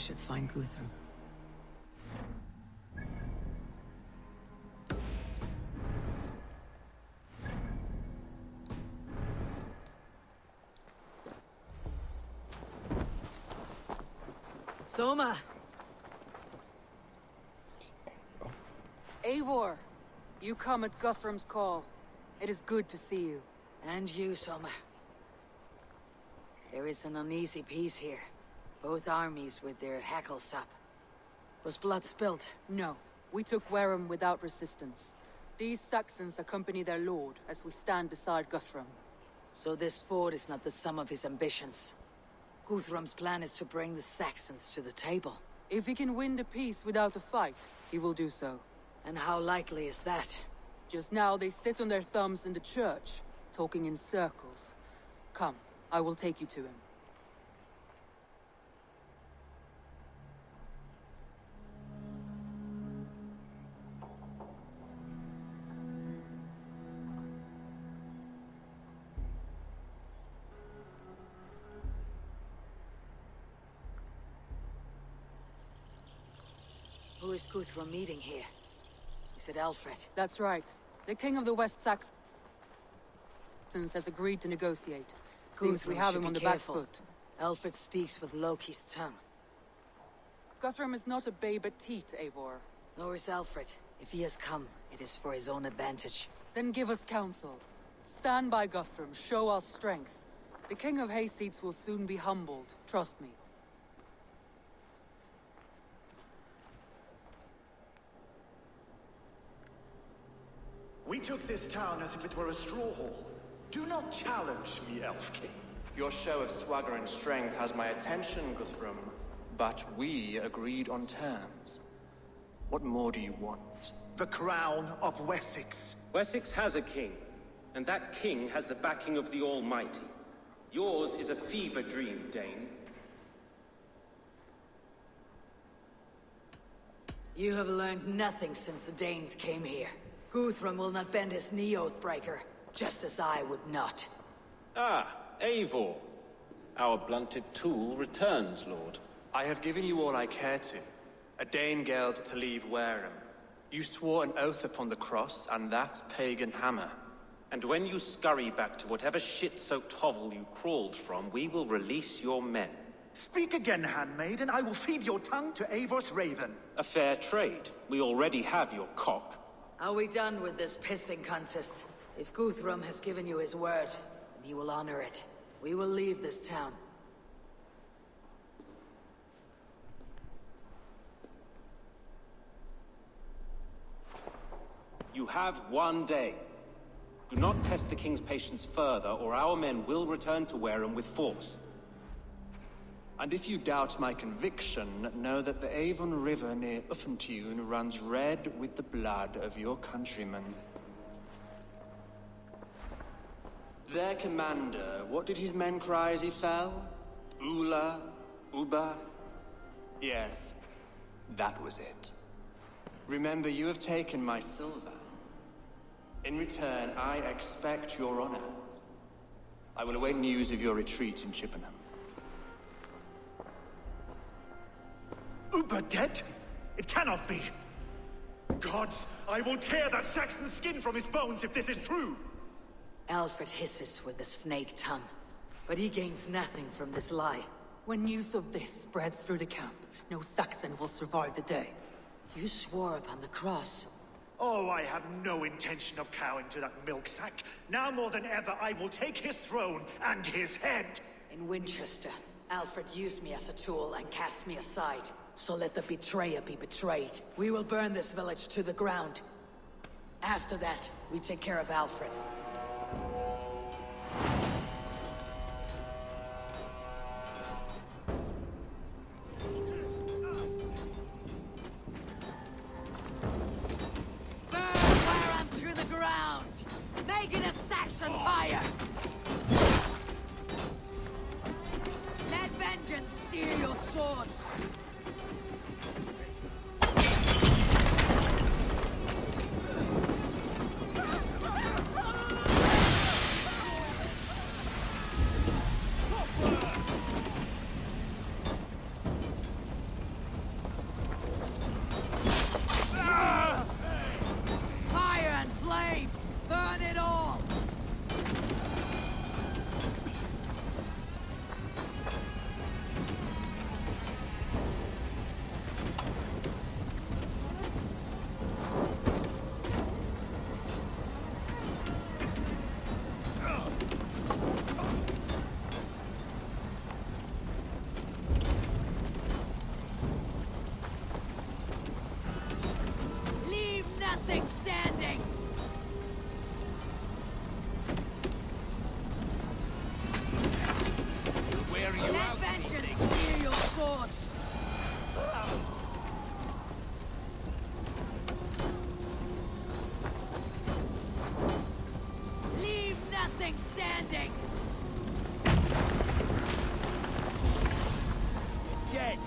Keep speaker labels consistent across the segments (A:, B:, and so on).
A: should find Guthrum. Soma!
B: Eivor, you come at Guthrum's call. It is good to see you.
A: And you, Soma. There is an uneasy peace here. Both armies with their hackles up. Was blood spilled?
B: No, we took Wareham without resistance. These Saxons accompany their lord as we stand beside Guthrum.
A: So this fort is not the sum of his ambitions. Guthrum's plan is to bring the Saxons to the table.
B: If he can win the peace without a fight, he will do so.
A: And how likely is that?
B: Just now they sit on their thumbs in the church, talking in circles. Come, I will take you to him.
A: Who is Guthrum meeting here? Is it Alfred?
B: That's right. The king of the West Saxons has agreed to negotiate. Seems we have him on the back foot.
A: Alfred speaks with Loki's tongue.
B: Guthrum is not a babe at teat, Eivor.
A: Nor is Alfred. If he has come, it is for his own advantage.
B: Then give us counsel. Stand by Guthrum, show our strength. The king of Hayseeds will soon be humbled, trust me.
C: We took this town as if it were a straw hall. Do not challenge me, Elf King.
D: Your show of swagger and strength has my attention, Guthrum. But we agreed on terms. What more do you want?
C: The crown of Wessex.
E: Wessex has a king, and that king has the backing of the Almighty. Yours is a fever dream, Dane.
A: You have learned nothing since the Danes came here. Guthrum will not bend his knee, Oathbreaker, just as I would not.
E: Ah, Eivor. Our blunted tool returns, Lord.
D: I have given you all I care to. A Danegeld to leave Wareham. You swore an oath upon the cross, and that pagan hammer.
E: And when you scurry back to whatever shit-soaked hovel you crawled from, we will release your men.
C: Speak again, handmaid, and I will feed your tongue to Eivor's raven.
E: A fair trade. We already have your cock.
A: Are we done with this pissing contest? If Guthrum has given you his word, then he will honor it. We will leave this town.
E: You have one day. Do not test the king's patience further, or our men will return to Wareham with force.
D: And if you doubt my conviction, know that the Avon River near Uffentune runs red with the blood of your countrymen. Their commander, what did his men cry as he fell? Ula? Uba? Yes, that was it. Remember, you have taken my silver. In return, I expect your honor. I will await news of your retreat in Chippenham.
C: Uber dead? It cannot be. Gods, I will tear that Saxon skin from his bones if this is true!
A: Alfred hisses with a snake tongue, but he gains nothing from this lie.
B: When news of this spreads through the camp, no Saxon will survive the day.
A: You swore upon the cross.
C: Oh, I have no intention of cowing to that milksack. Now more than ever, I will take his throne and his head!
A: In Winchester, Alfred used me as a tool and cast me aside. So let the betrayer be betrayed. We will burn this village to the ground. After that, we take care of Alfred. Burn Wareham to the ground! Make it a Saxon fire! Let vengeance steer your swords! swords! Leave nothing standing!
C: Dead!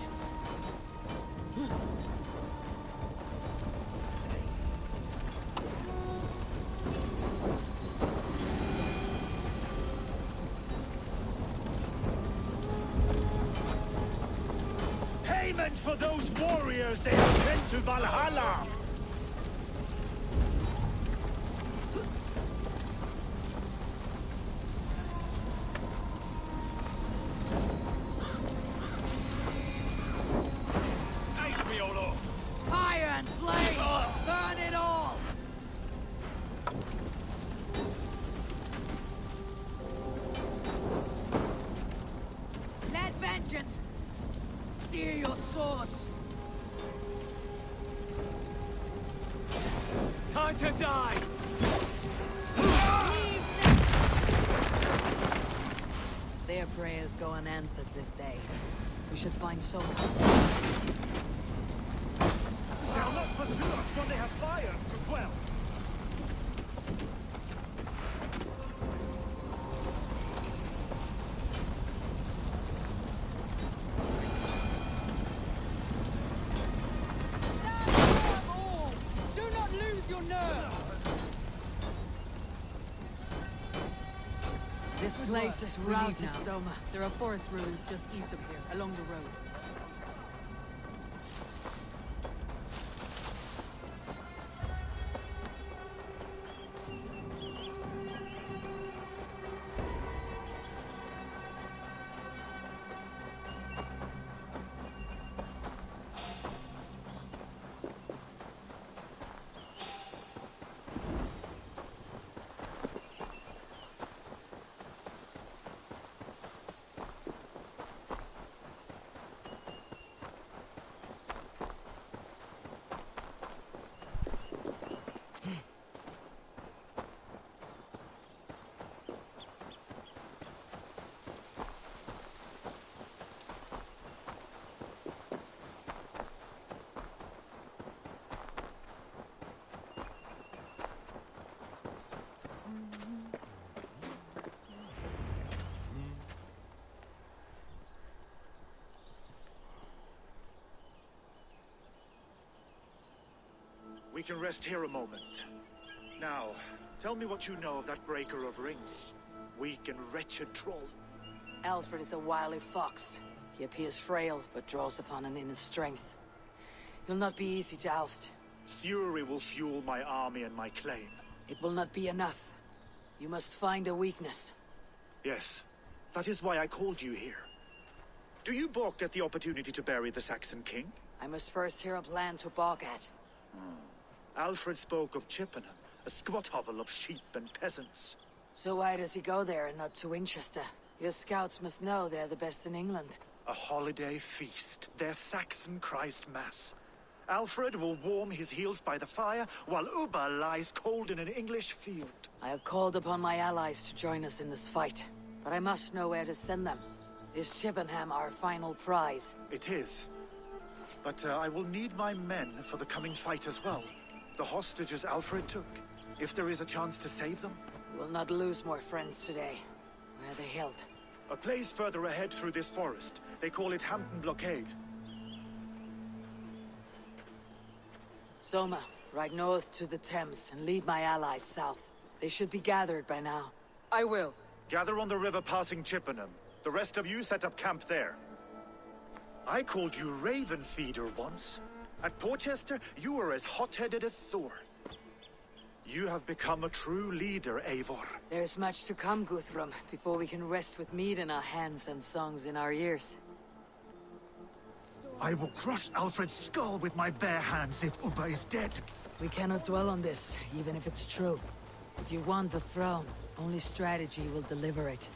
C: Payment for those warriors they have sent to Valhalla!
A: Fire and flame! Burn it all! Let vengeance steer your swords!
C: Time to die!
A: Their prayers go unanswered this day. We should find Soma.
C: They'll not pursue us when they have fires to quell!
B: Do not lose your nerve!
A: This place is
B: We leave
A: routed,
B: now.
A: Soma.
B: There are forest ruins just east of here, along the road.
C: We can rest here a moment. Now, tell me what you know of that breaker of rings. Weak and wretched troll.
A: Alfred is a wily fox. He appears frail, but draws upon an inner strength. He'll not be easy to oust.
C: Fury will fuel my army and my claim.
A: It will not be enough. You must find a weakness.
C: Yes, that is why I called you here. Do you balk at the opportunity to bury the Saxon king?
A: I must first hear a plan to balk at.
C: Alfred spoke of Chippenham, a squat hovel of sheep and peasants.
A: So why does he go there and not to Winchester? Your scouts must know they're the best in England.
C: A holiday feast, their Saxon Christ Mass. Alfred will warm his heels by the fire, while Uba lies cold in an English field.
A: I have called upon my allies to join us in this fight, but I must know where to send them. Is Chippenham our final prize?
C: It is. But I will need my men for the coming fight as well. The hostages Alfred took. If there is a chance to save them.
A: We will not lose more friends today. Where are they held?
C: A place further ahead through this forest. They call it Hampton Blockade.
A: Soma, ride north to the Thames and lead my allies south. They should be gathered by now.
B: I will.
C: Gather on the river passing Chippenham. The rest of you set up camp there. I called you Raven Feeder once. At Porchester, you were as hot-headed as Thor. You have become a true leader, Eivor.
A: There is much to come, Guthrum, before we can rest with mead in our hands and songs in our ears.
C: I will crush Alfred's skull with my bare hands if Uba is dead.
A: We cannot dwell on this, even if it's true. If you want the throne, only strategy will deliver it.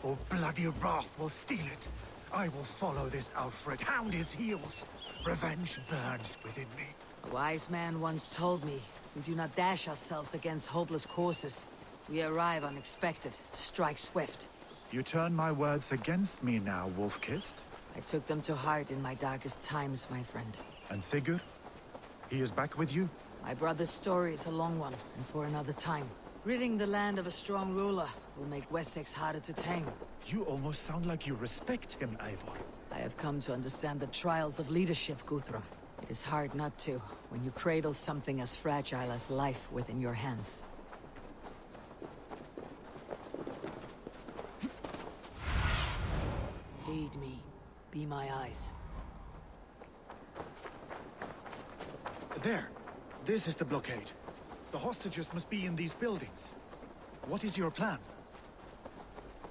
C: Or bloody wrath will steal it. I will follow this Alfred, hound his heels. Revenge burns within me.
A: A wise man once told me, we do not dash ourselves against hopeless courses. We arrive unexpected, strike swift.
C: You turn my words against me now, Wolf-Kissed.
A: I
B: I took them to heart in my darkest times, my friend.
C: And Sigurd? He is back with you?
B: My brother's story is a long one, and for another time. Ridding the land of a strong ruler will make Wessex harder to tame.
C: You almost sound like you respect him, Eivor.
B: I have come to understand the trials of leadership, Guthrum. It is hard not to, when you cradle something as fragile as life within your hands. Aid me. Be my eyes.
C: There! This is the blockade. The hostages must be in these buildings. What is your plan?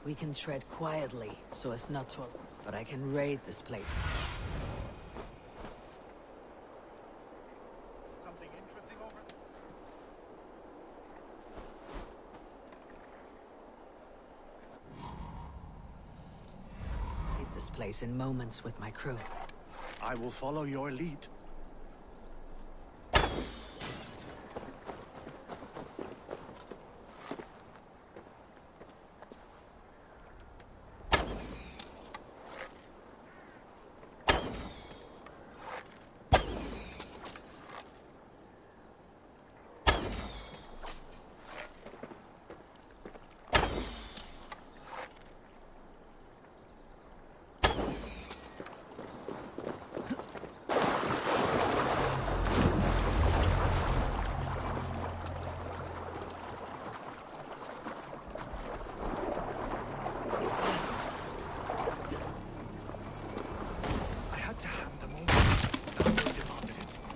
B: We can tread quietly, so as not to... But I can raid this place.
C: Something interesting over...
B: Raid this place in moments with my crew.
C: I will follow your lead.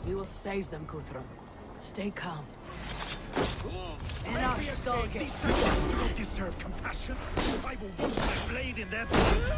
B: We will save them, Guthrum. Stay calm. Enough skulking!
C: These soldiers do not deserve compassion. I will wash my blade in their blood.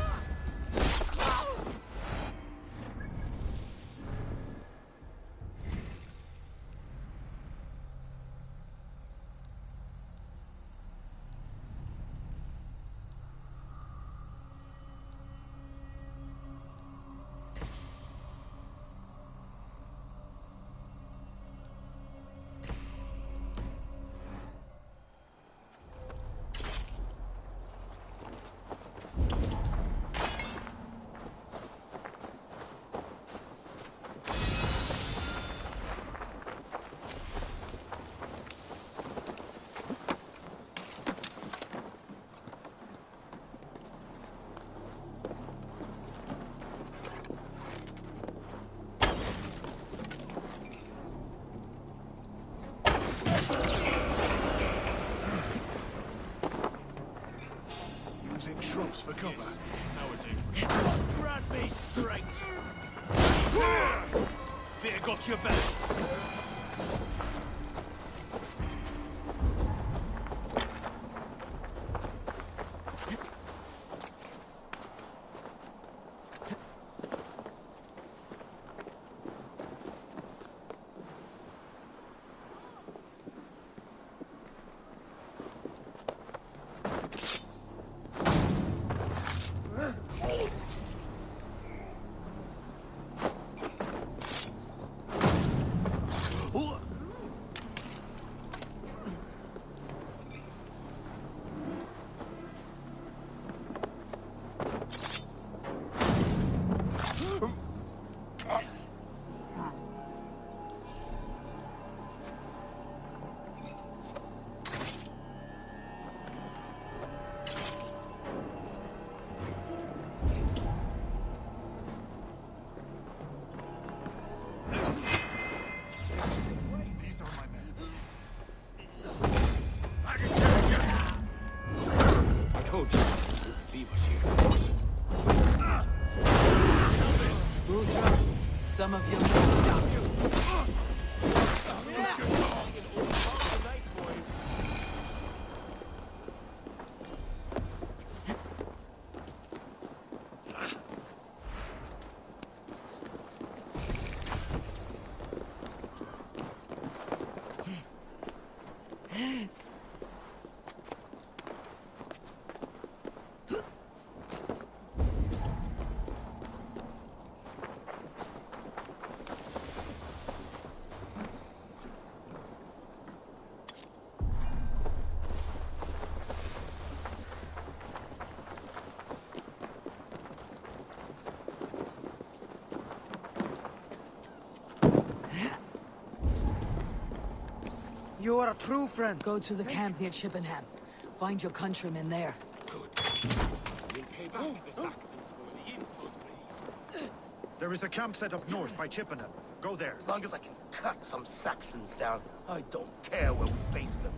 F: Using shrubs for cover.
G: Grant me strength! Fear got your back!
B: Some of you...
F: You are a true friend.
B: Go to the camp near Chippenham. Find your countrymen there.
G: We'll pay back the Saxons for the infantry.
C: There is a camp set up north by Chippenham. Go there.
H: As long as I can cut some Saxons down, I don't care where we face them.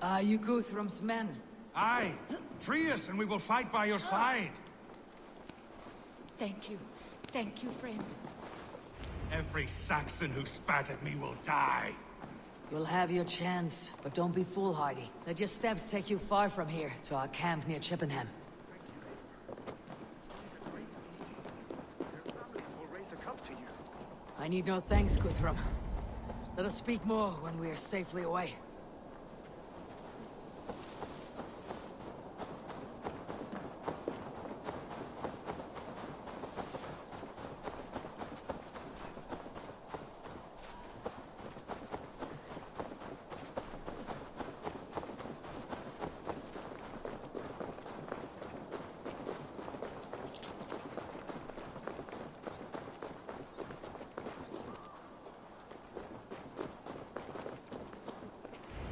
B: Are you Guthrum's men?
G: Aye. Free us and we will fight by your side.
I: Thank you. Thank you, friend.
G: Every Saxon who spat at me will die.
B: You'll have your chance, but don't be foolhardy. Let your steps take you far from here, to our camp near Chippenham.
C: Your families will raise a cup to you.
B: I need no thanks, Guthrum. Let us speak more when we are safely away.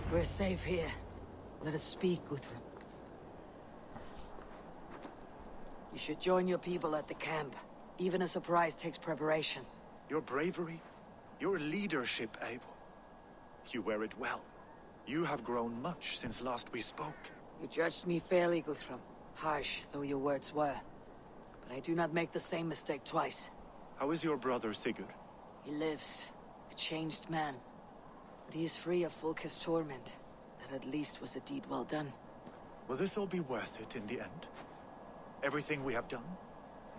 B: We're safe here. Let us speak, Guthrum. You should join your people at the camp. Even a surprise takes preparation.
C: Your bravery, your leadership, Eivor. You wear it well. You have grown much since last we spoke.
B: You judged me fairly, Guthrum. Harsh though your words were. But I do not make the same mistake twice.
C: How is your brother, Sigurd?
B: He lives. A changed man. But he is free of Fulke's torment. That at least was a deed well done.
C: Will this all be worth it in the end? Everything we have done?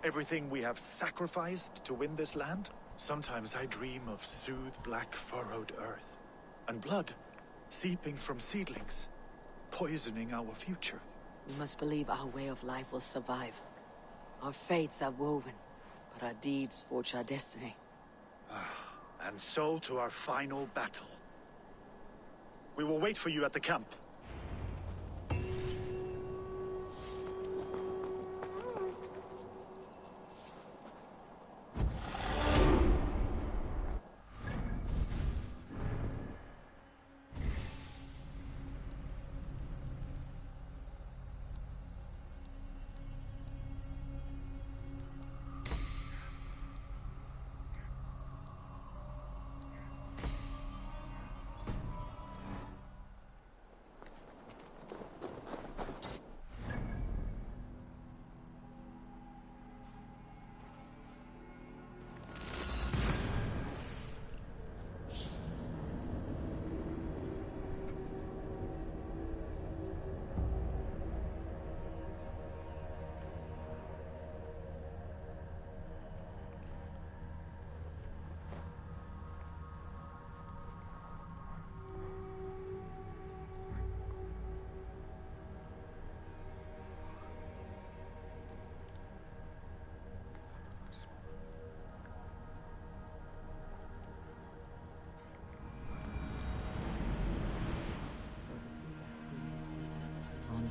C: Everything we have sacrificed to win this land? Sometimes I dream of soothed black furrowed earth. And blood seeping from seedlings, poisoning our future.
B: We must believe our way of life will survive. Our fates are woven, but our deeds forge our destiny.
C: And so to our final battle. We will wait for you at the camp.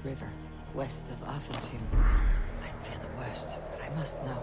B: River, west of Afentune. I fear the worst, but I must know.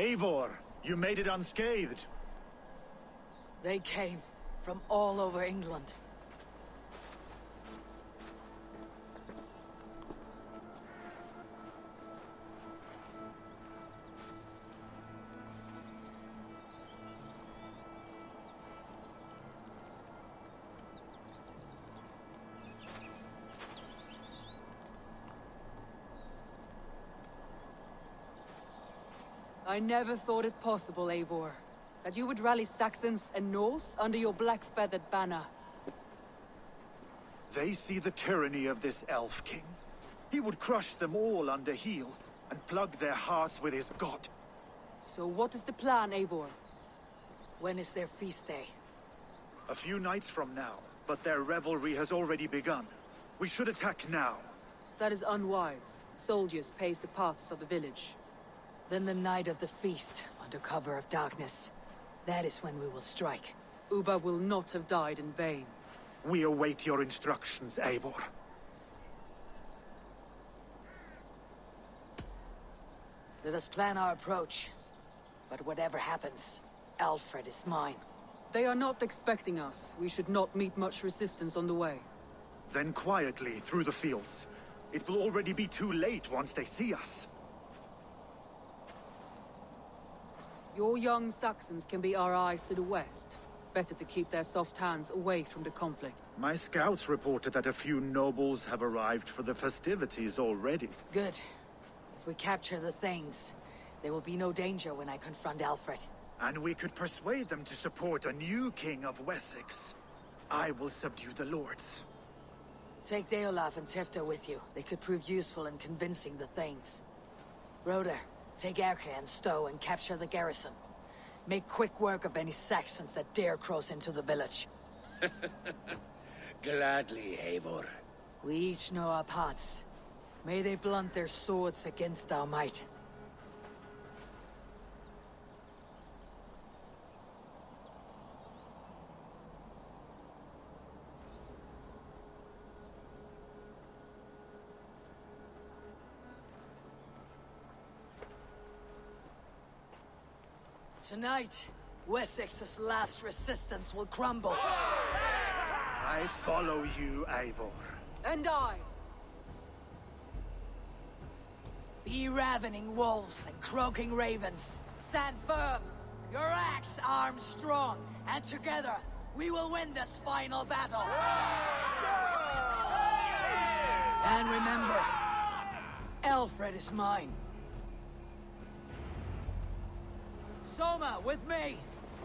C: Eivor, you made it unscathed.
A: They came from all over England.
F: I never thought it possible, Eivor, that you would rally Saxons and Norse under your black-feathered banner.
C: They see the tyranny of this elf king. He would crush them all under heel and plug their hearts with his god.
F: So what is the plan, Eivor?
A: When is their feast day?
C: A few nights from now, but their revelry has already begun. We should attack now.
F: That is unwise. Soldiers pace the paths of the village.
A: Then the night of the feast, under cover of darkness. That is when we will strike.
F: Ubba will not have died in vain.
C: We await your instructions, Eivor.
A: Let us plan our approach. But whatever happens, Alfred is mine.
F: They are not expecting us. We should not meet much resistance on the way.
C: Then quietly through the fields. It will already be too late once they see us.
F: Your young Saxons can be our eyes to the west. Better to keep their soft hands away from the conflict.
C: My scouts reported that a few nobles have arrived for the festivities already.
A: Good. If we capture the Thanes, there will be no danger when I confront Alfred.
C: And we could persuade them to support a new king of Wessex. I will subdue the lords.
A: Take Deolaf and Tifta with you. They could prove useful in convincing the Thanes. Roder, take Erke and Stowe and capture the garrison. Make quick work of any Saxons that dare cross into the village.
H: Gladly, Eivor.
A: We each know our parts. May they blunt their swords against our might. Tonight, Wessex's last resistance will crumble.
C: I follow you, Eivor.
F: And I!
A: Be ravening wolves and croaking ravens. Stand firm, your axe armed strong, and together, we will win this final battle. And remember, Alfred is mine. Soma, with me!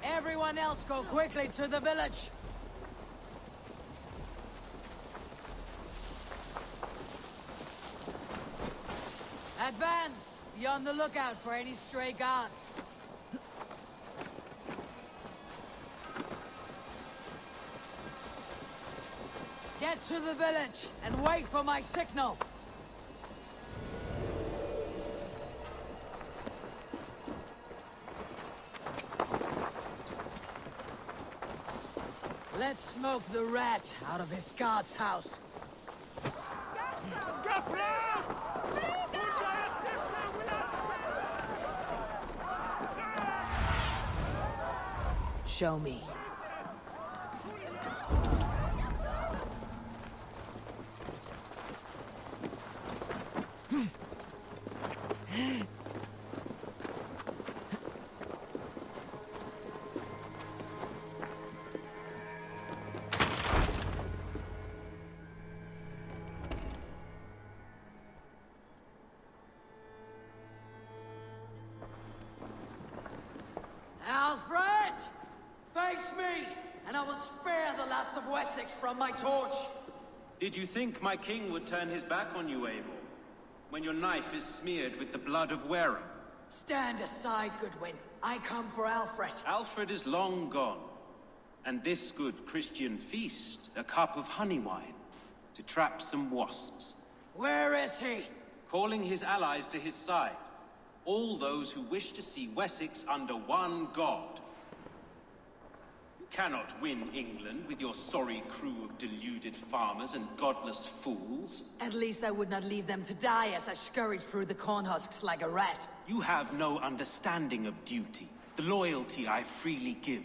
A: Everyone else go quickly to the village! Advance! Be on the lookout for any stray guards. Get to the village and wait for my signal! Let's smoke the rat out of his god's house. Show me. Alfred! Face me, and I will spare the last of Wessex from my torch.
E: Did you think my king would turn his back on you, Eivor? When your knife is smeared with the blood of Wareham?
A: Stand aside, Goodwin. I come for Alfred.
E: Alfred is long gone. And this good Christian feast, a cup of honey wine, to trap some wasps.
A: Where is he?
E: Calling his allies to his side. All those who wish to see Wessex under one god. You cannot win England with your sorry crew of deluded farmers and godless fools.
A: At least I would not leave them to die as I scurried through the corn husks like a rat.
E: You have no understanding of duty, the loyalty I freely give.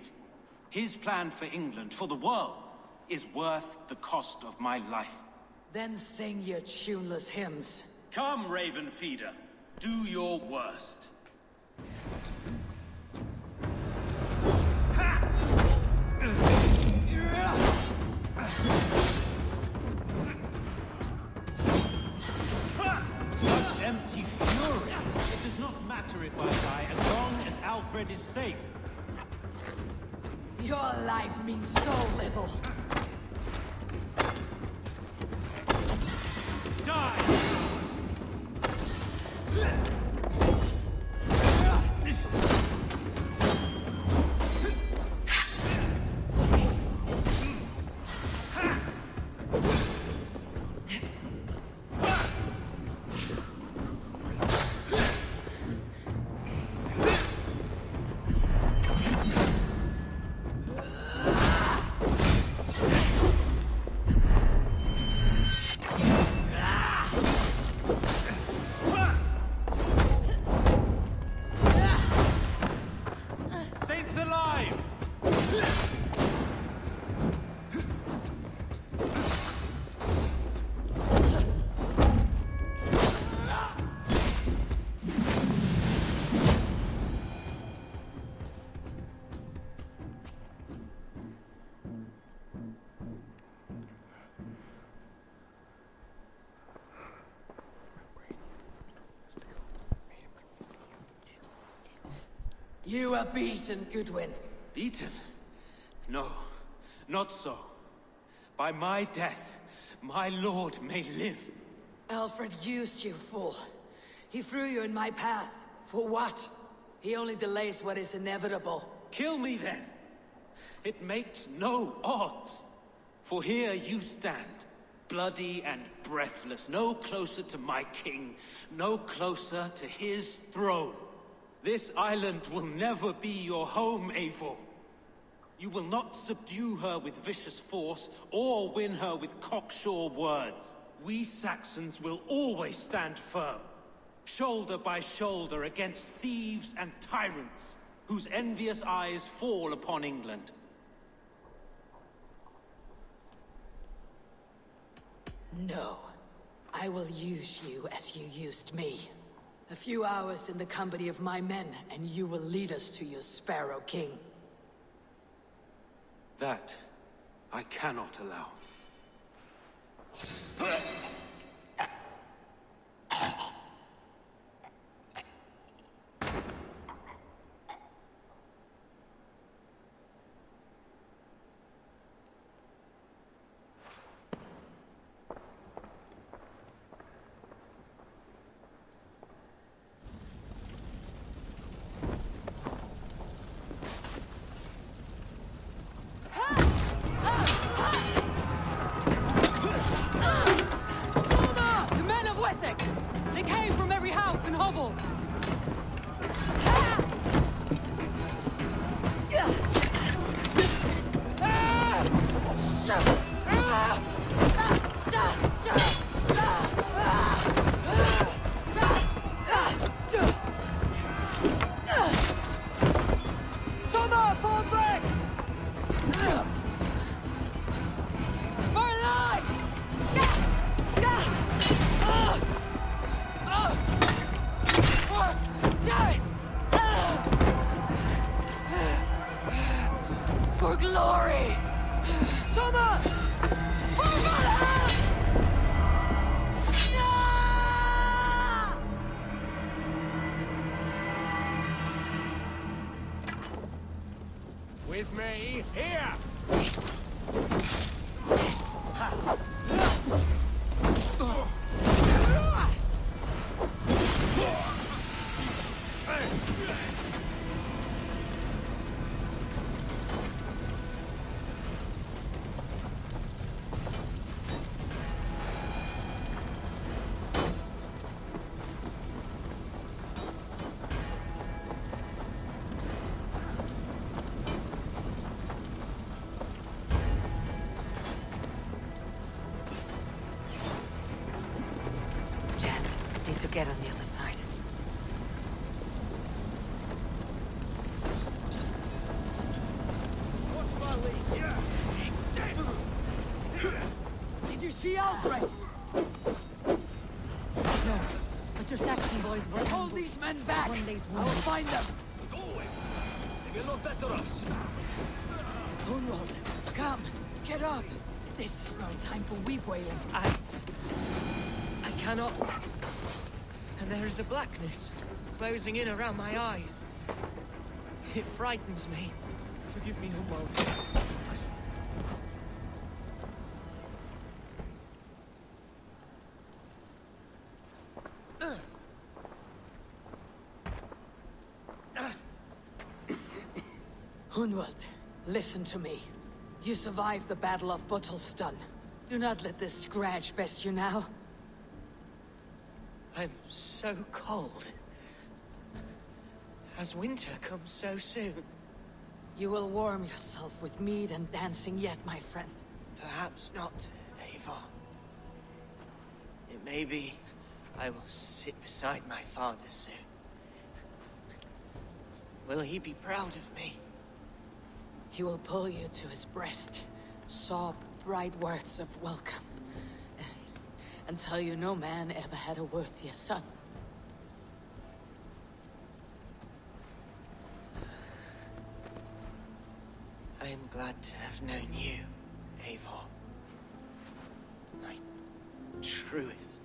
E: His plan for England, for the world, is worth the cost of my life.
A: Then sing your tuneless hymns.
E: Come, Raven Feeder. Do your worst. Such empty fury. It does not matter if I die, as long as Alfred is safe.
A: Your life means so little.
E: Die! Saints alive!
A: You are beaten, Goodwin.
E: Beaten? No, not so. By my death, my lord may live.
A: Alfred used you, fool. He threw you in my path. For what? He only delays what is inevitable.
E: Kill me then. It makes no odds. For here you stand, bloody and breathless, no closer to my king, no closer to his throne. This island will never be your home, Eivor. You will not subdue her with vicious force, or win her with cocksure words. We Saxons will always stand firm, shoulder by shoulder against thieves and tyrants, whose envious eyes fall upon England.
A: No. I will use you as you used me. A few hours in the company of my men, and you will lead us to your Sparrow King.
E: That I cannot allow.
F: They came from every house and hovel! Soma, fall back! For life! For glory! Soma! For Valhalla!
G: With me, here!
B: get on the other side.
A: Did you see Alfred?
I: No, but your Saxon boys were
A: Hold these men back!
I: One day's
A: I will find them!
G: Go away! They will not better us.
A: Hunwald, come! Get up! This is no time for weep wailing.
J: I cannot. And there is a blackness closing in around my eyes. It frightens me. Forgive me, Humboldt.
A: Hunwald, listen to me. You survived the Battle of Bottleston. Do not let this scratch best you now.
J: I'm so cold. As winter comes so soon.
A: You will warm yourself with mead and dancing yet, my friend.
J: Perhaps not, Eivor. It may be I will sit beside my father soon. Will he be proud of me?
A: He will pull you to his breast, sob bright words of welcome, and tell you no man ever had a worthier son.
J: I am glad to have known you, Eivor. My truest.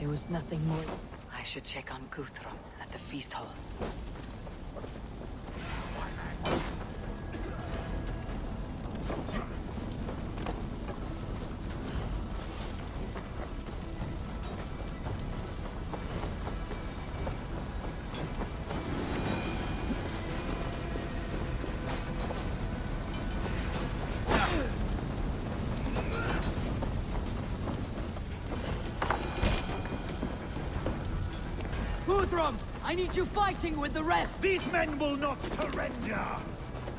B: There was nothing more. I should check on Guthrum at the feast hall.
A: Guthrum! I need you fighting with the rest!
C: These men will not surrender!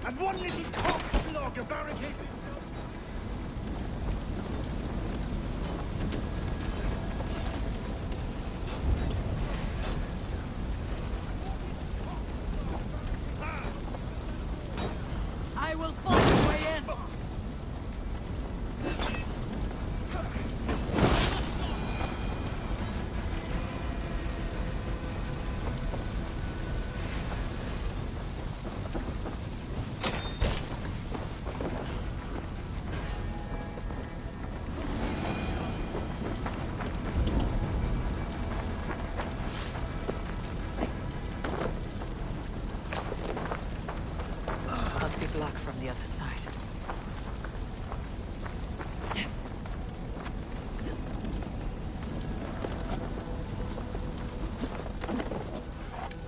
C: And one little cock slogger barricaded himself.
A: I will find a way in!
B: Must be blocked from the other side.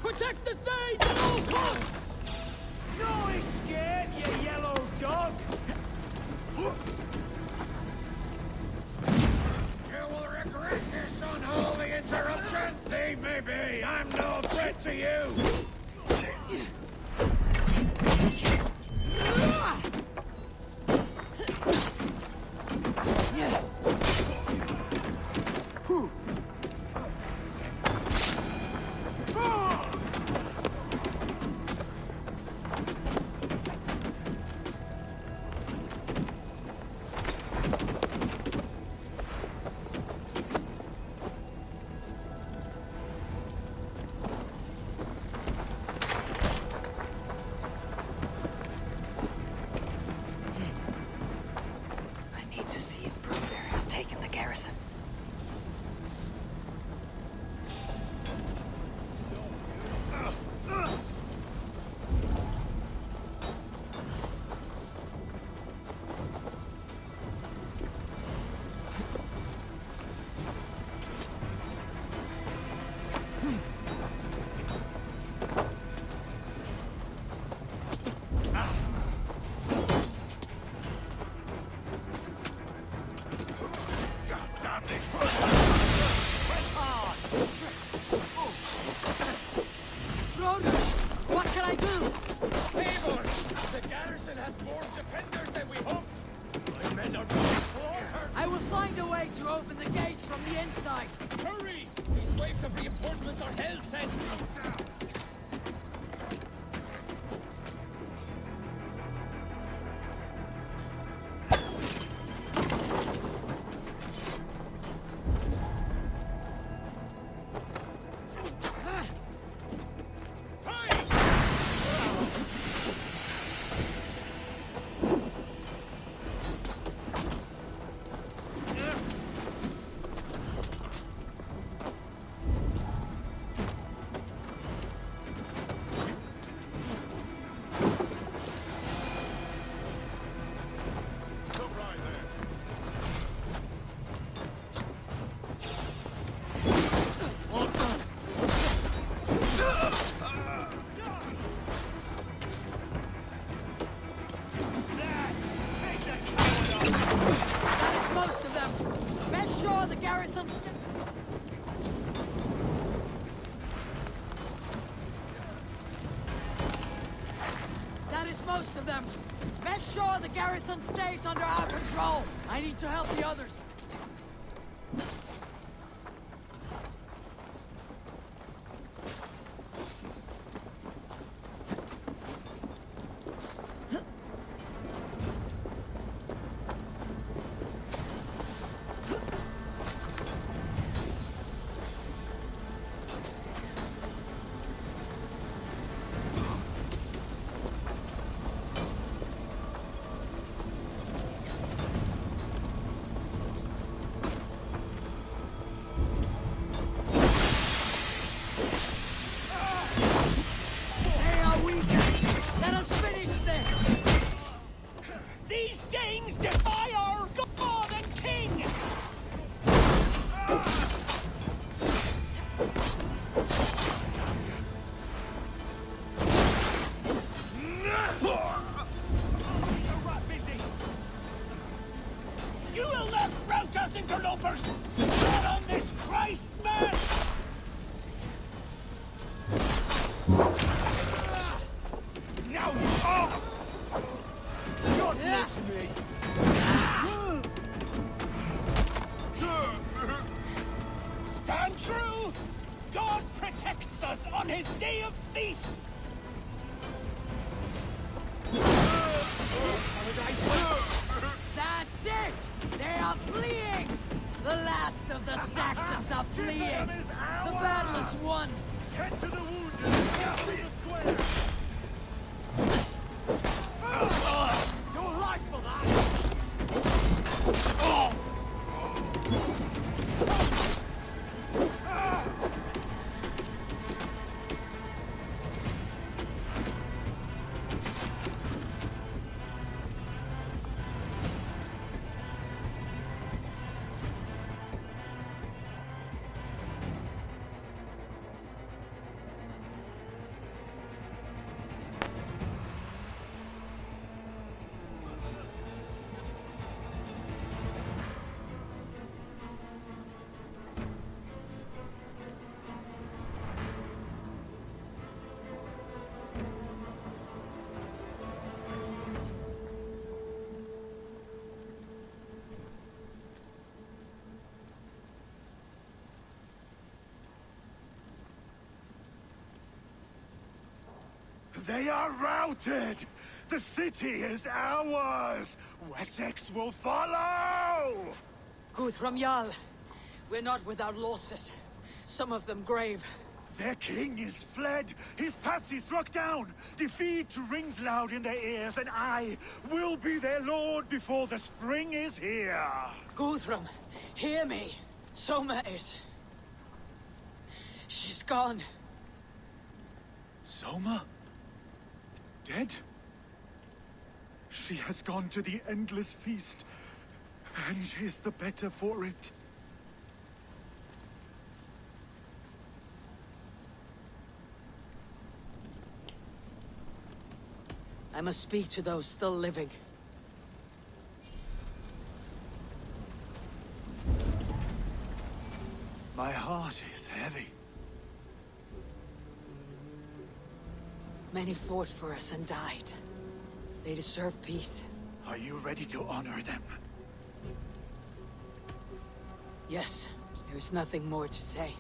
A: Protect the Thanes at all costs!
H: No escape, you yellow dog!
G: You will regret this unholy interruption. Leave me be. I'm no threat to you. Eivor! The garrison has more defenders than we hoped! My men are being slaughtered!
F: I will find a way to open the gates from the inside.
G: Hurry! These waves of reinforcements are hell-sent!
F: That is most of them. Make sure the garrison stays under our control. I need to help the others.
G: These Danes defy our god and king! You will not rout us, interlopers! Not on this Christ Mass! Now you are! God bless me! Stand true! God protects us on his day of feasts!
F: That's it! They are fleeing! The last of the Saxons are fleeing! The battle is won!
C: Get to the wounded! Get to the square!
G: Your life for that!
C: They are routed! The city is ours! Wessex will follow!
F: Guthrum Jarl, we're not without losses. Some of them grave.
C: Their king is fled! His patsy struck down! Defeat rings loud in their ears, and I will be their lord before the spring is here!
F: Guthrum, hear me. Soma is... she's gone.
C: Soma? Dead? She has gone to the endless feast, and is the better for it.
F: I must speak to those still living.
C: My heart is heavy.
B: Many fought for us and died. They deserve peace.
C: Are you ready to honor them?
B: Yes, there is nothing more to say.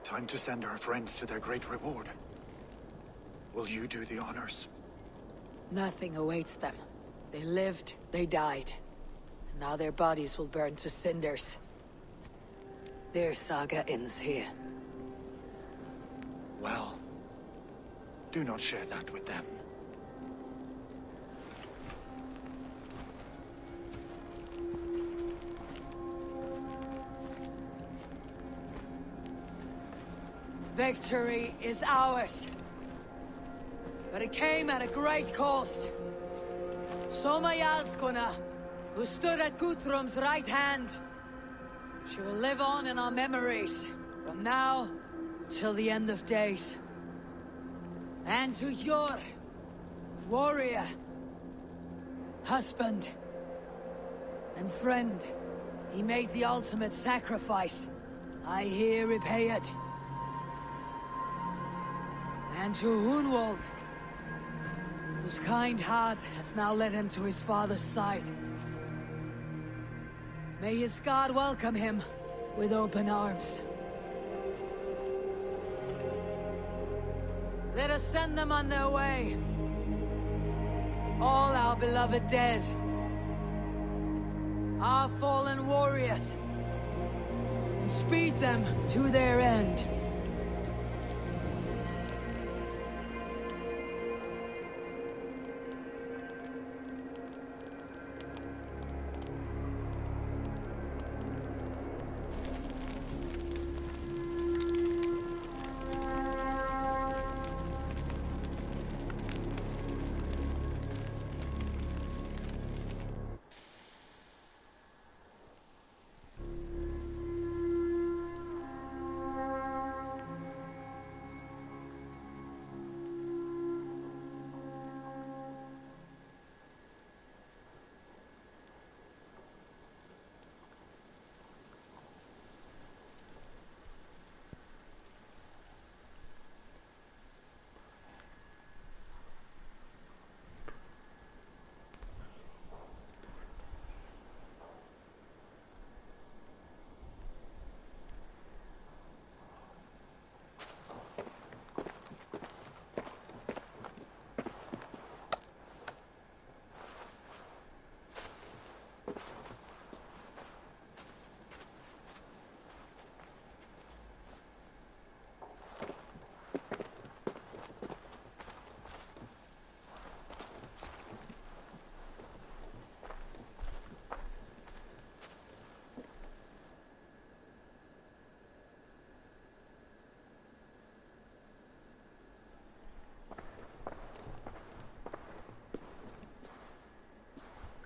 C: Time to send our friends to their great reward. Will you do the honors?
B: Nothing awaits them. They lived, they died. And now their bodies will burn to cinders. Their saga ends here.
C: Well, do not share that with them.
B: Victory is ours. But it came at a great cost. Soma Jarlskona, who stood at Guthrum's right hand. She will live on in our memories, from now till the end of days. And to your warrior, husband, and friend, he made the ultimate sacrifice. I here repay it. And to Hunwald, whose kind heart has now led him to his father's side. May his God welcome him with open arms. Let us send them on their way. All our beloved dead. Our fallen warriors. And speed them to their end.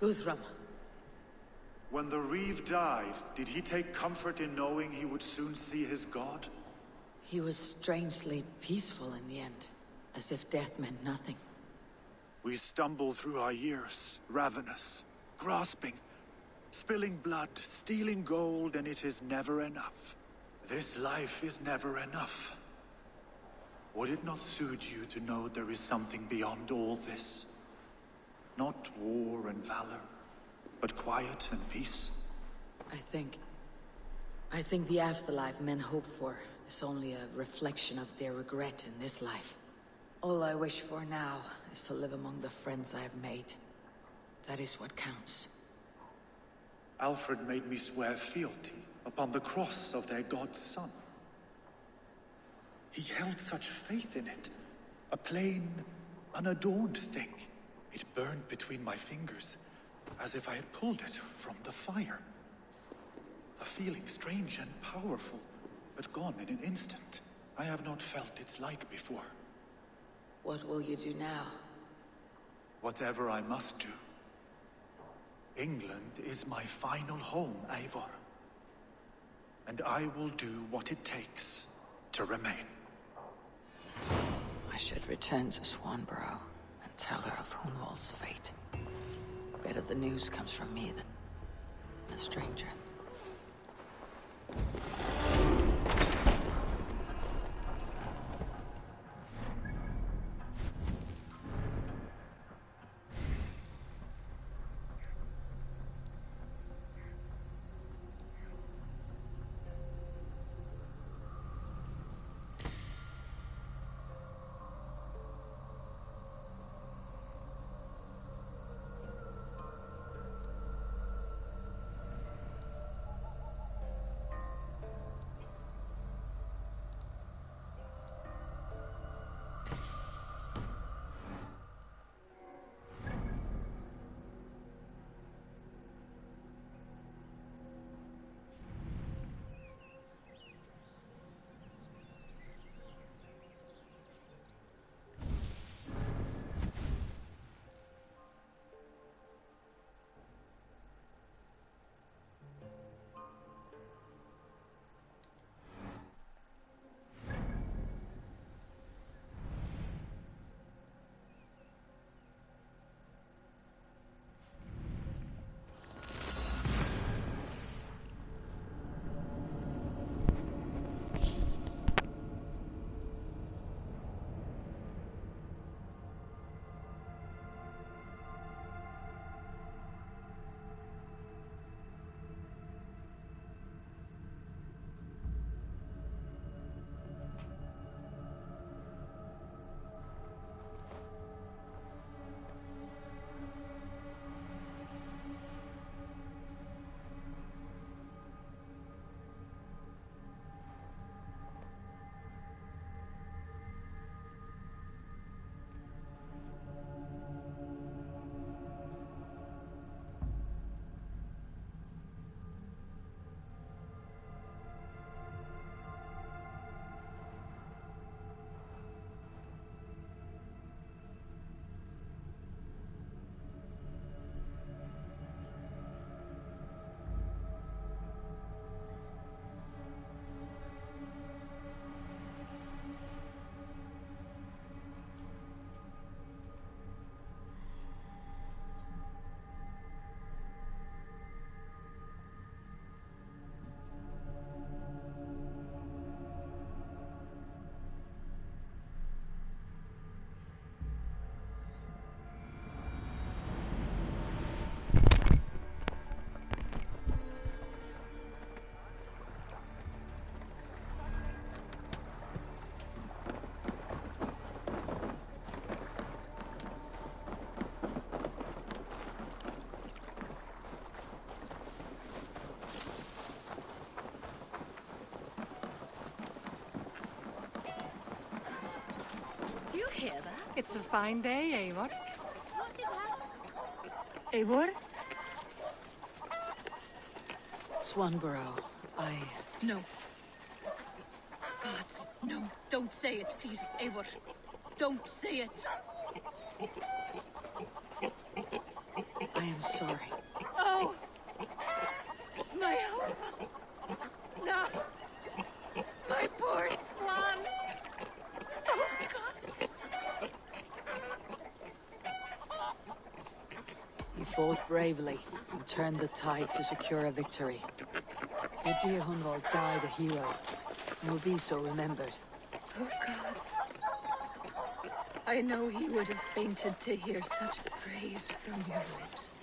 B: Guthrum.
C: When the Reeve died, did he take comfort in knowing he would soon see his god?
B: He was strangely peaceful in the end, as if death meant nothing.
C: We stumble through our years, ravenous, grasping, spilling blood, stealing gold, and it is never enough. This life is never enough. Would it not suit you to know there is something beyond all this? Not war and valor, but quiet and peace?
B: I think the afterlife men hope for is only a reflection of their regret in this life. All I wish for now is to live among the friends I have made. That is what counts.
C: Alfred made me swear fealty upon the cross of their god's son. He held such faith in it, a plain, unadorned thing. It burned between my fingers, as if I had pulled it from the fire. A feeling strange and powerful, but gone in an instant. I have not felt its like before.
B: What will you do now?
C: Whatever I must do. England is my final home, Eivor. And I will do what it takes to remain.
B: I should return to Swanborough and tell her of Hunwald's fate. Better the news comes from me than... a stranger.
F: It's a fine day, Eivor.
I: Eivor?
B: Swanborough,
I: No. Gods, no. Don't say it, please, Eivor. Don't say it.
B: I am sorry.
F: Oh! My hope! No! My poor swan! Oh, gods!
B: You fought bravely and turned the tide to secure a victory. Your dear Hunvald died a hero and will be so remembered.
I: Oh, gods. I know he would have fainted to hear such praise from your lips.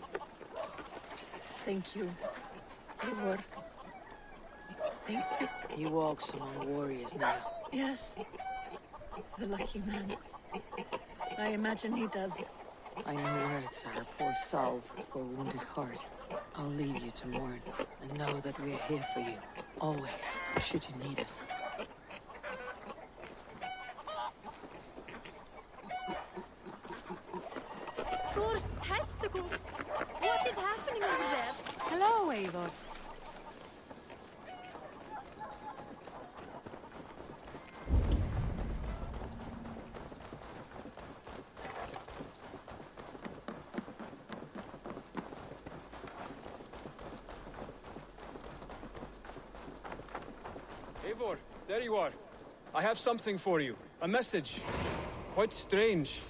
I: Thank you, Eivor. Thank you.
B: He walks among warriors now.
I: Yes. The lucky man. I imagine he does.
B: I know words are a poor salve for a wounded heart. I'll leave you to mourn and know that we're here for you, always, should you need us.
K: Thor's testicles! What is happening over there?
F: Hello, Eivor.
L: Eivor, there you are. I have something for you. A message. Quite strange.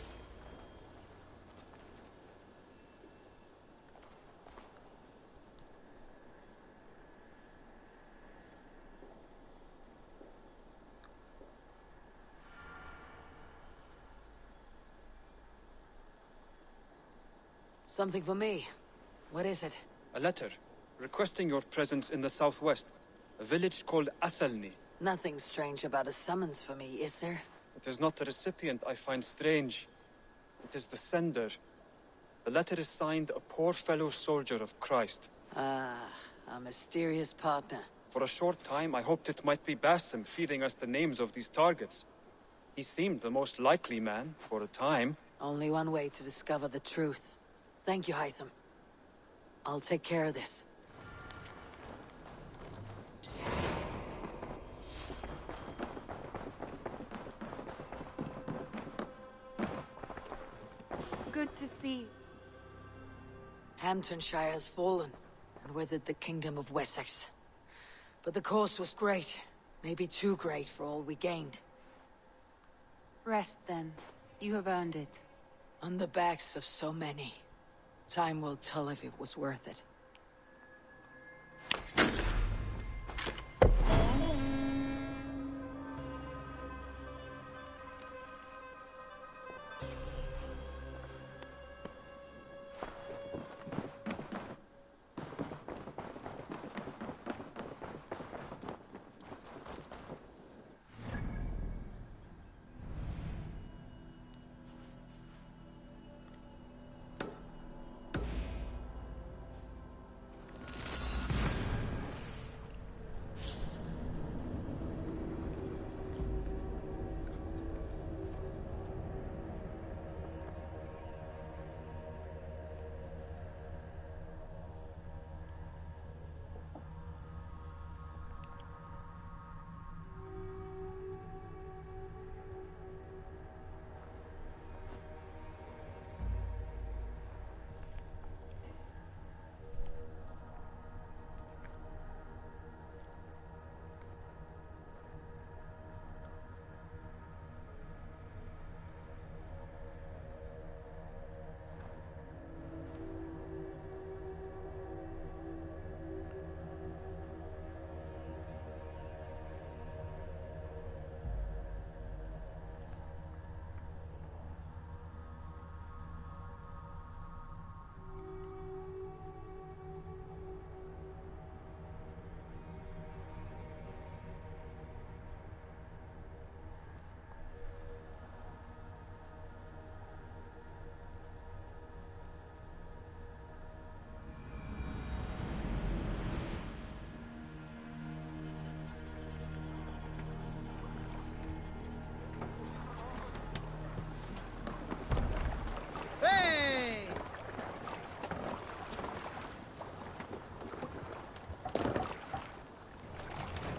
B: Something for me. What is it?
L: A letter requesting your presence in the southwest, a village called Athelney.
B: Nothing strange about a summons for me, is there?
L: It is not the recipient I find strange. It is the sender. The letter is signed a poor fellow soldier of Christ.
B: Ah, a mysterious partner.
L: For a short time, I hoped it might be Basim feeding us the names of these targets. He seemed the most likely man, for a time.
B: Only one way to discover the truth. Thank you, Hytham. I'll take care of this.
F: Good to see.
B: Hamptonshire has fallen, and with it the Kingdom of Wessex. But the cost was great. Maybe too great for all we gained.
F: Rest then. You have earned it.
B: On the backs of so many. Time will tell if it was worth it.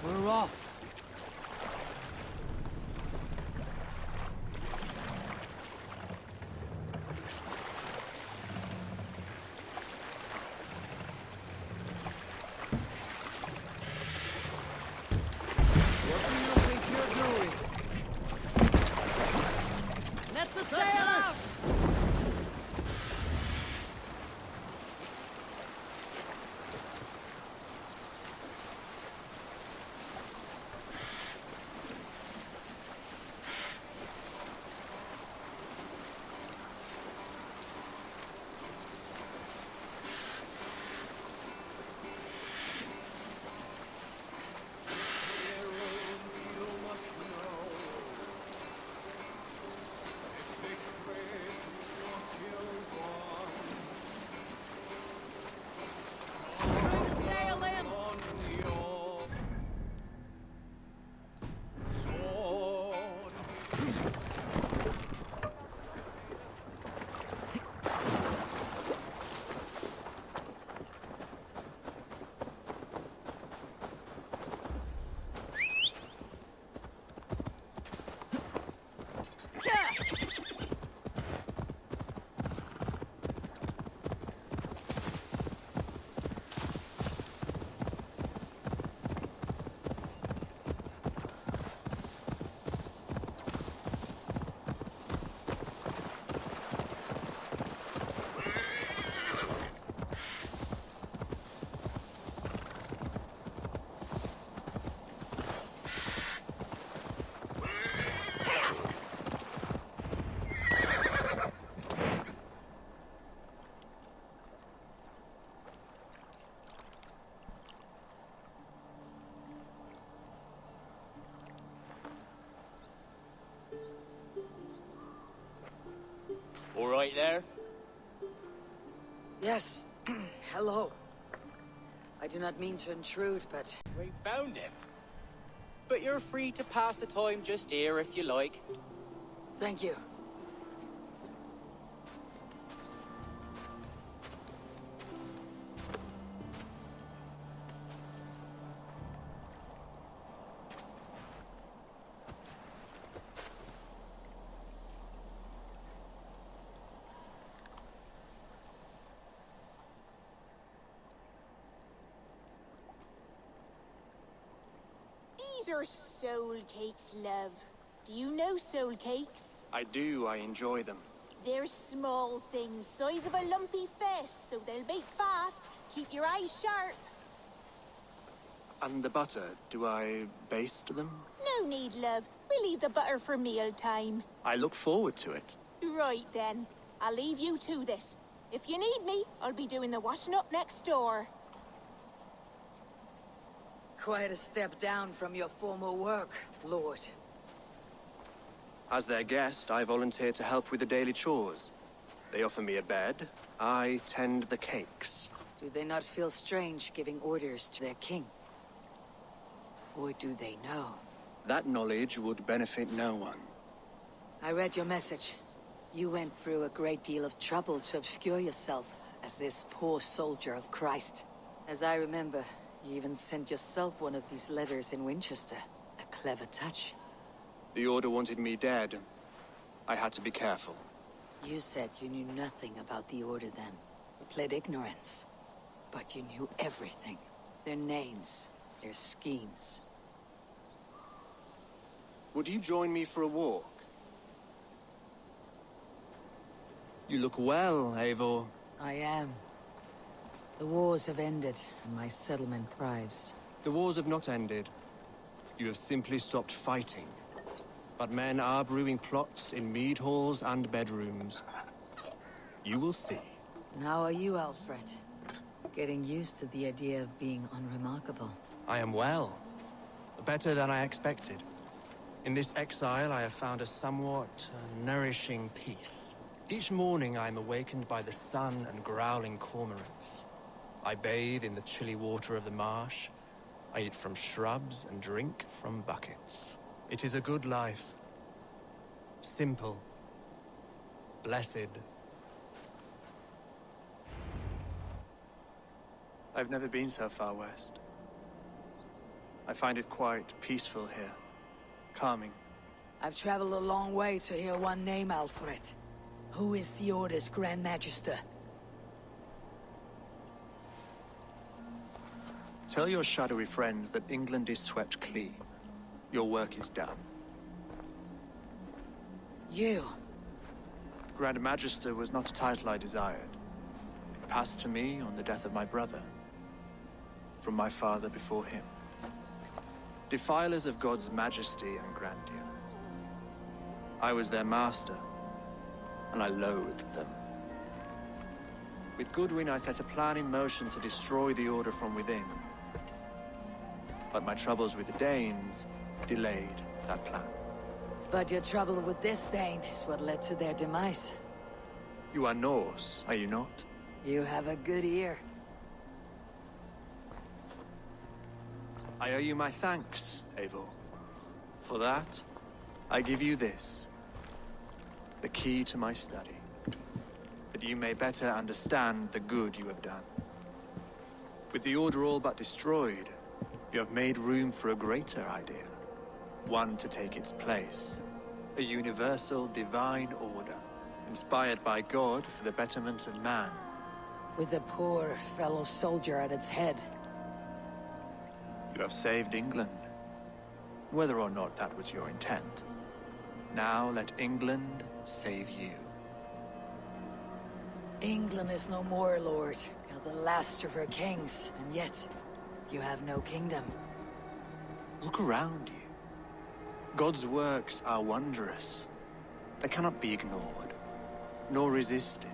B: We're off.
J: What do you think you're doing?
B: Let the sail out!
D: right there?
B: Yes. Hello. I do not mean to intrude, but...
D: We found him. But you're free to pass the time just here if you like.
B: Thank you.
M: These are soul cakes, love. Do you know soul cakes?
D: I do, I enjoy them.
M: They're small things, size of a lumpy fist, so they'll bake fast. Keep your eyes sharp.
D: And the butter, do I baste them?
M: No need, love. We'll leave the butter for meal time.
D: I look forward to it.
M: Right then. I'll leave you to this. If you need me, I'll be doing the washing up next door.
B: Quite a step down from your former work, Lord.
D: As their guest, I volunteered to help with the daily chores. They offer me a bed, I tend the cakes.
B: Do they not feel strange giving orders to their king? Or do they know?
D: That knowledge would benefit no one.
B: I read your message. You went through a great deal of trouble to obscure yourself as this poor soldier of Christ. As I remember, you even sent yourself one of these letters in Winchester. A clever touch.
D: The Order wanted me dead. I had to be careful.
B: You said you knew nothing about the Order then. Pled ignorance. But you knew everything. Their names, their schemes.
D: Would you join me for a walk? You look well, Eivor.
B: I am. The wars have ended, and my settlement thrives.
D: The wars have not ended. You have simply stopped fighting. But men are brewing plots in mead halls and bedrooms. You will see.
B: And how are you, Alfred? Getting used to the idea of being unremarkable.
N: I am well. Better than I expected. In this exile, I have found a somewhat nourishing peace. Each morning, I am awakened by the sun and growling cormorants. I bathe in the chilly water of the marsh. I eat from shrubs and drink from buckets. It is a good life. Simple. Blessed.
D: I've never been so far west. I find it quite peaceful here. Calming.
B: I've traveled a long way to hear one name, Alfred. Who is the Order's Grand Magister?
D: Tell your shadowy friends that England is swept clean. Your work is done.
B: You?
D: Grand Magister was not a title I desired. It passed to me on the death of my brother. From my father before him. Defilers of God's majesty and grandeur. I was their master, and I loathed them. With Goodwin, I set a plan in motion to destroy the Order from within. But my troubles with the Danes delayed that plan.
B: But your trouble with this Dane is what led to their demise.
D: You are Norse, are you not?
B: You have a good ear.
D: I owe you my thanks, Eivor. For that, I give you this. The key to my study. That you may better understand the good you have done. With the Order all but destroyed, you have made room for a greater idea. One to take its place. A universal divine order, inspired by God for the betterment of man.
B: With a poor fellow soldier at its head.
D: You have saved England. Whether or not that was your intent. Now let England save you.
B: England is no more, Lord. You're the last of her kings, and yet you have no kingdom.
D: Look around you. God's works are wondrous. They cannot be ignored, nor resisted.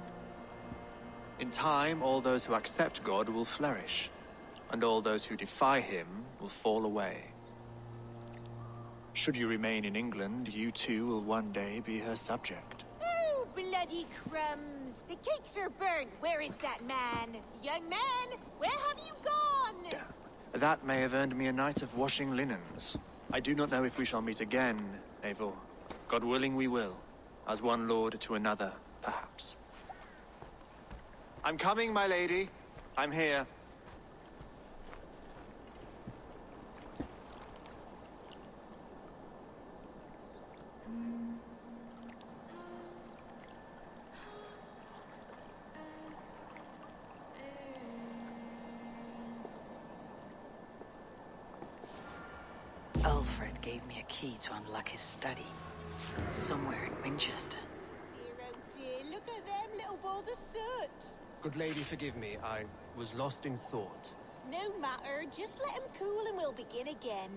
D: In time, all those who accept God will flourish, and all those who defy him will fall away. Should you remain in England, you too will one day be her subject.
M: Oh, bloody crumbs! The cakes are burnt. Where is that man? Young man, where have you gone?
N: That may have earned me a night of washing linens. I do not know if we shall meet again, Eivor. God willing we will. As one lord to another, perhaps. I'm coming, my lady. I'm here.
A: Alfred gave me a key to unlock his study. Somewhere in Winchester.
M: Dear, oh dear, look at them little balls of soot.
N: Good lady, forgive me. I was lost in thought.
M: No matter, just let him cool and we'll begin again.